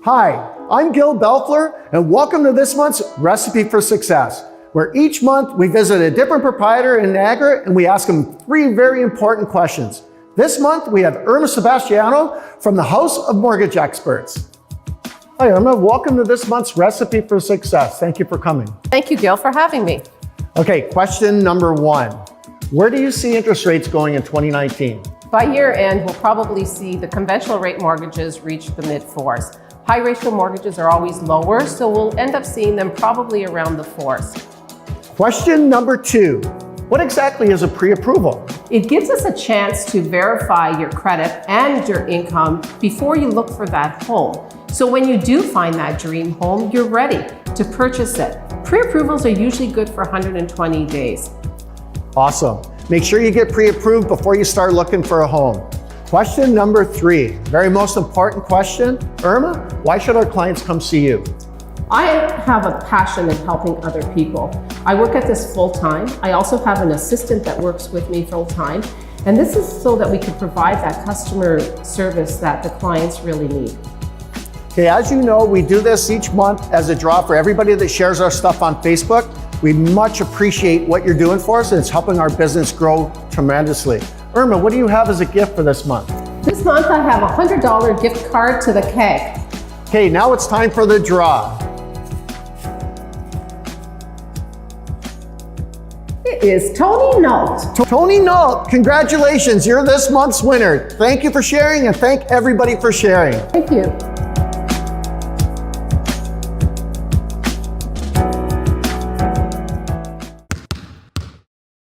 Hi, I'm Gil Belfler, and welcome to this month's Recipe for Success, where each month we visit a different proprietor in Niagara and we ask them 3 very important questions. This month we have Irma Sebastiano from the House of Mortgage Experts. Hi Irma, welcome to this month's Recipe for Success. Thank you for coming. Thank you, Gil, for having me. Okay, question number 1. Where do you see interest rates going in 2019? By year end, we'll probably see the conventional rate mortgages reach the mid-4s. High ratio mortgages are always lower, so we'll end up seeing them probably around the 4s. Question number 2. What exactly is a pre-approval? It gives us a chance to verify your credit and your income before you look for that home. So when you do find that dream home, you're ready to purchase it. Pre-approvals are usually good for 120 days. Awesome. Make sure you get pre-approved before you start looking for a home. Question number 3, very most important question. Irma, why should our clients come see you? I have a passion in helping other people. I work at this full-time. I also have an assistant that works with me full-time. And this is so that we can provide that customer service that the clients really need. Okay, as you know, we do this each month as a draw for everybody that shares our stuff on Facebook. We much appreciate what you're doing for us, and it's helping our business grow tremendously. Irma, what do you have as a gift for this month? This month I have a $100 gift card to the keg. Okay, now it's time for the draw. It is Tony Nault. Tony Nault, congratulations, you're this month's winner. Thank you for sharing, and thank everybody for sharing. Thank you.